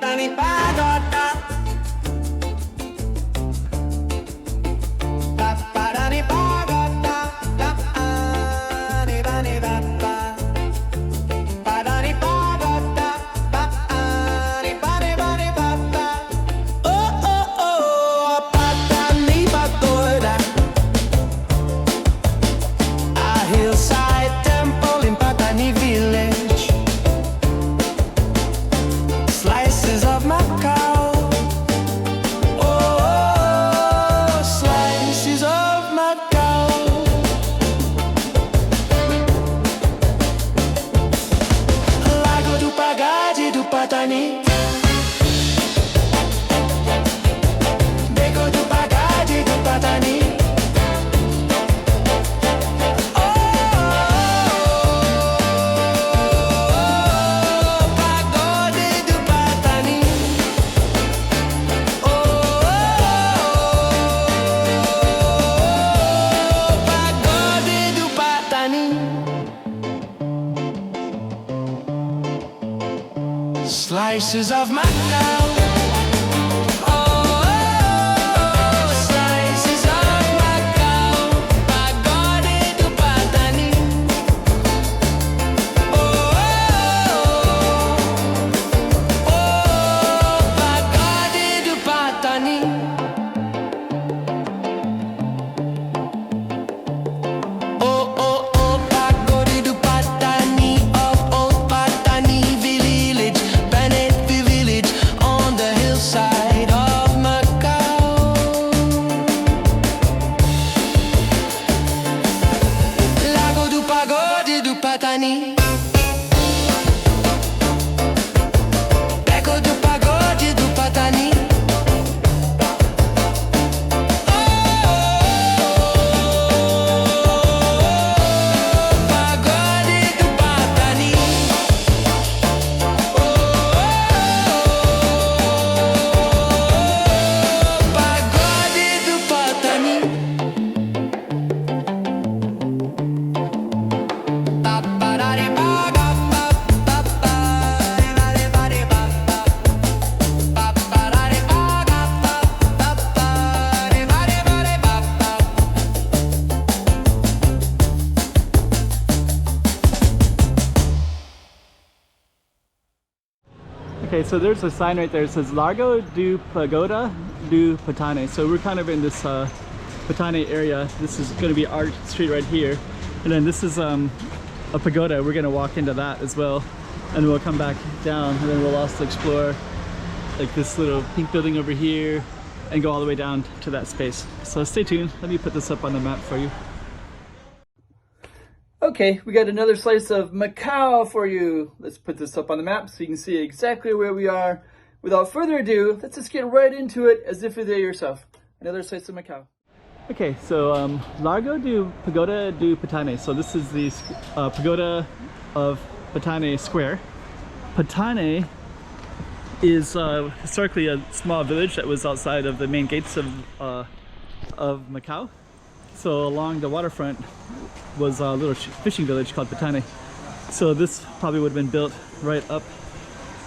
Patane Pagode. Patane Pagode. Patane Pagode. Patane Pagode. Patane Pagode. Oh oh oh, Patane Pagode. A hillside temple in Patane village. Slices of Macau. Oh, slices of Macau. Largo do Pagode do Patane. Beco do Pagode do Patane. Slices of Macau. Oh, slices of Macau. Pagode do Patane. Oh, Pagode do Patane. Oh, Pagode do Patane of old Patane village. Village on the hillside of Macau. Largo do Pagode do Patane. Beco do Pagode do Patane. Pagode do Patane. Okay, so there's a sign right there. It says Largo do Pagode do Patane. So we're kind of in this Patane area. This is going to be our street right here. And then this is a pagoda. We're going to walk into that as well. And we'll come back down. And then we'll also explore like this little pink building over here and go all the way down to that space. So stay tuned. Let me put this up on the map for you. Okay, we got another slice of Macau for you. Let's put this up on the map so you can see exactly where we are. Without further ado, let's just get right into it as if you're there yourself. Another slice of Macau. Okay, so Largo do Pagode do Patane. So this is the pagoda of Patane Square. Patane is historically a small village that was outside of the main gates of Macau. So along the waterfront was a little fishing village called Patane. So this probably would have been built right up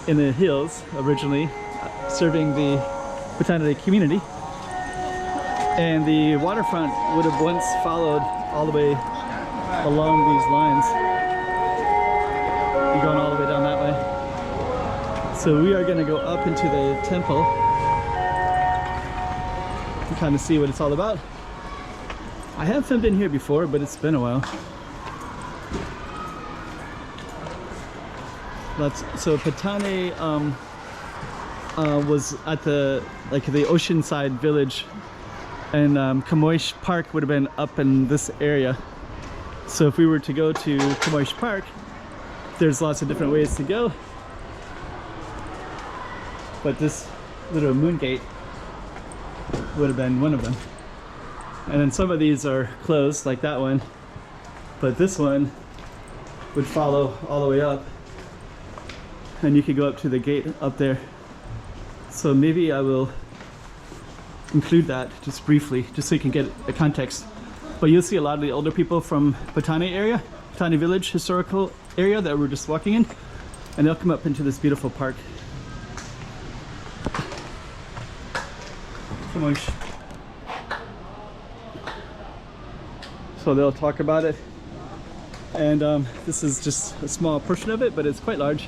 in the hills originally, serving the Patane community. And the waterfront would have once followed all the way along these lines, and going all the way down that way. So we are going to go up into the temple to kind of see what it's all about. I haven't been here before, but it's been a while. So Patane was at the oceanside village, and Camoish Park would have been up in this area. So if we were to go to Camoish Park, there's lots of different ways to go. But this little moon gate would have been one of them. And then some of these are closed, like that one, but this one would follow all the way up, and you could go up to the gate up there. So maybe I will include that just briefly, just so you can get a context. But you'll see a lot of the older people from Patane area, Patane village historical area that we're just walking in, and they'll come up into this beautiful park. Kamosh. So they'll talk about it. And this is just a small portion of it, but it's quite large.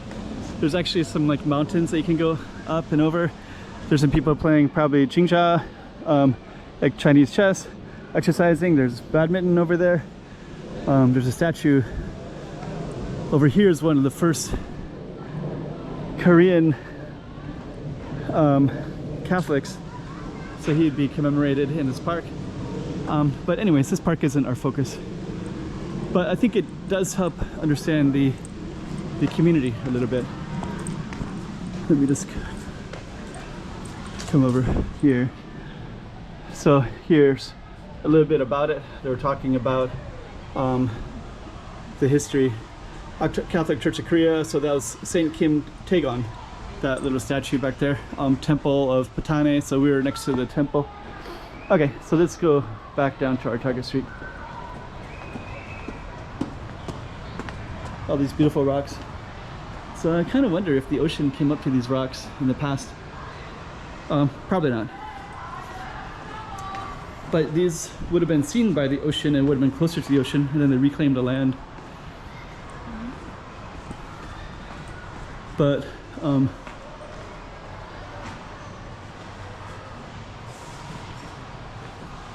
There's actually some like mountains that you can go up and over. There's some people playing probably Jingja, like Chinese chess, exercising. There's badminton over there. There's a statue. Over here is one of the first Korean Catholics. So he'd be commemorated in this park. But anyways, this park isn't our focus. But I think it does help understand the community a little bit. Let me just come over here. So here's a little bit about it. They were talking about the history. Catholic Church of Korea, so that was Saint Kim Taegon, that little statue back there. Temple of Patane, so we were next to the temple. Okay, so let's go back down to our target street. All these beautiful rocks. So I kind of wonder if the ocean came up to these rocks in the past. Probably not. But these would have been seen by the ocean and would have been closer to the ocean, and then they reclaimed the land. But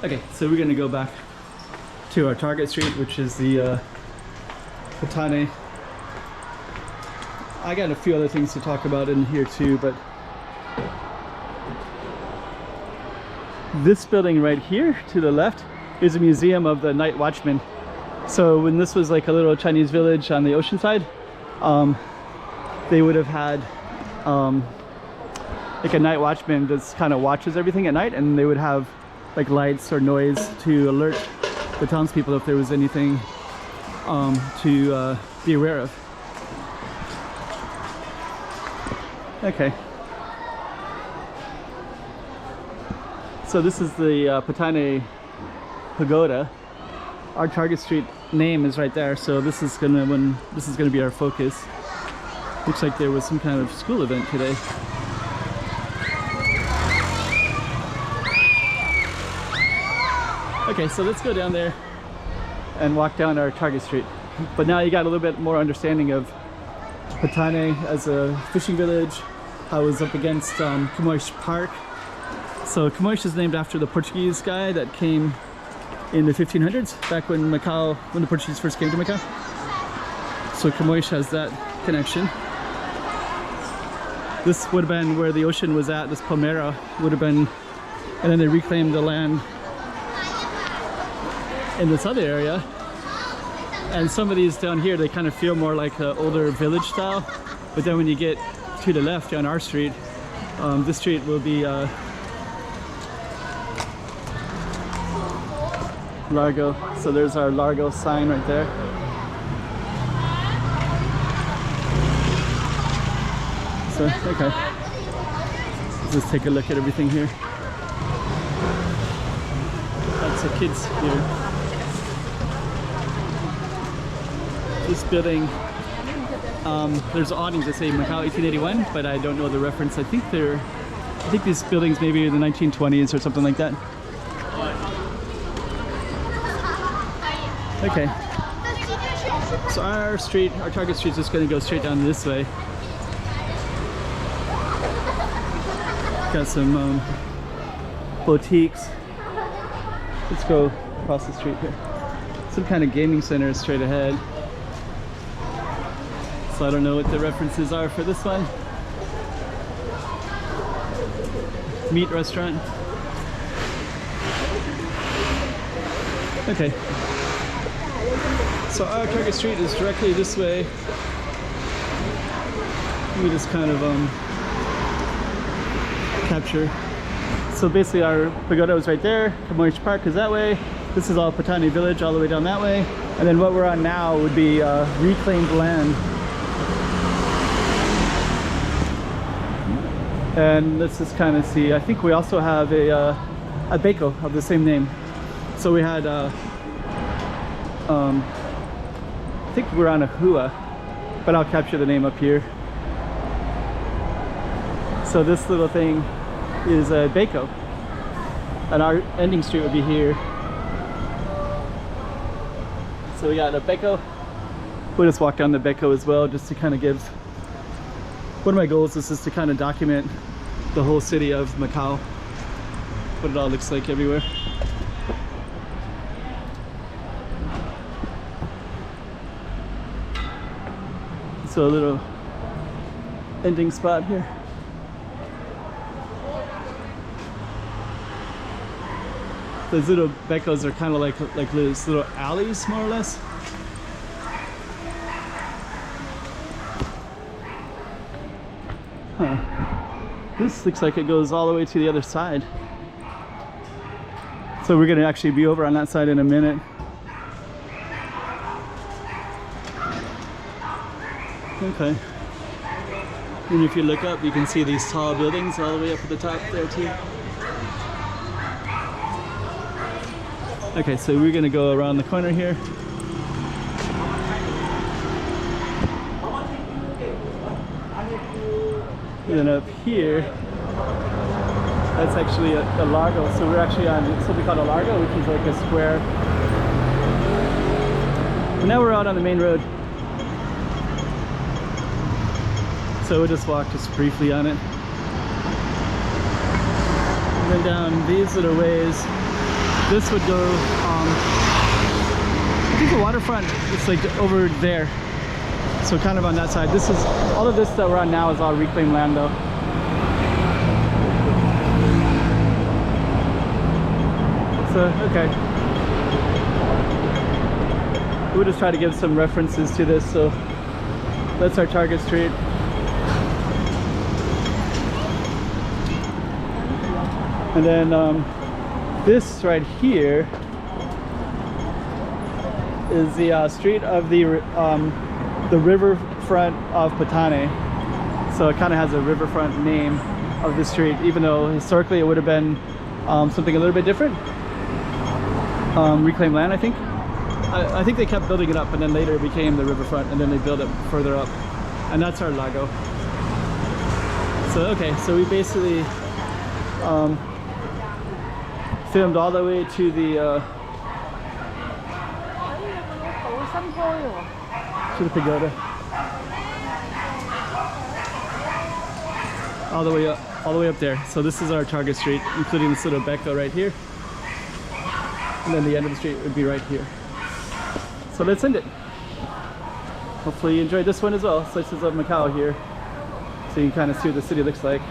okay, so we're gonna go back to our target street, which is the Patane. I got a few other things to talk about in here too, but this building right here to the left is a museum of the night watchman. So when this was like a little Chinese village on the ocean side, they would have had like a night watchman that kind of watches everything at night, and they would have like lights or noise to alert the townspeople if there was anything to be aware of. Okay. So this is the Patane Pagoda. Our target street name is right there, so this is gonna be our focus. Looks like there was some kind of school event today. Okay, so let's go down there and walk down our target street. But now you got a little bit more understanding of Patane as a fishing village, how it was up against Kamosh Park. So Kamosh is named after the Portuguese guy that came in the 1500s, back when the Portuguese first came to Macau. So Kamosh has that connection. This would have been where the ocean was at, this Palmera would have been, and then they reclaimed the land in this other area. And some of these down here, they kind of feel more like an older village style. But then when you get to the left on our street, this street will be Largo. So there's our Largo sign right there. So, okay. Let's just take a look at everything here. Lots of kids here. This building, there's awnings that say Macau 1881, but I don't know the reference. I think these buildings maybe in the 1920s or something like that. Okay. So our target street is just going to go straight down this way. Got some boutiques. Let's go across the street here. Some kind of gaming center is straight ahead. So I don't know what the references are for this one. Meat restaurant. Okay. So our target street is directly this way. We just kind of capture. So basically our pagoda is right there. Kamosh Park is that way. This is all Patane Village all the way down that way. And then what we're on now would be reclaimed land. And let's just kind of see. I think we also have a Beco of the same name. So we had I think we're on a hua, but I'll capture the name up here. So this little thing is a Beco. And our ending street would be here. So we got a Beco. We'll just walk down the Beco as well, just to kind of give, one of my goals is just to kind of document the whole city of Macau, what it all looks like everywhere. So a little ending spot here. Those little Becos are kind of like those little alleys, more or less. Huh. This looks like it goes all the way to the other side. So we're gonna actually be over on that side in a minute. Okay. And if you look up, you can see these tall buildings all the way up at the top there too. Okay, so we're gonna go around the corner here. And then up here, that's actually a Largo. So we're actually on something called a Largo, which is like a square. And now we're out on the main road. So we'll just walk just briefly on it. And then down these little ways, this would go, I think the waterfront is like over there. So kind of on that side. This is, all of this that we're on now is all reclaimed land though. So, okay. We'll just try to give some references to this. So that's our target street. And then this right here is the street of the riverfront of Patane. So it kind of has a riverfront name of the street, even though historically it would have been something a little bit different. Reclaimed land, I think. I think they kept building it up, and then later it became the riverfront, and then they built it further up. And that's our Largo. So okay, so we basically filmed all the way to the pagoda, all the way up there. So this is our target street, including this little Beco right here, and then the end of the street would be right here. So let's end it. Hopefully you enjoyed this one as well. Slices of Macau here, so you can kind of see what the city looks like.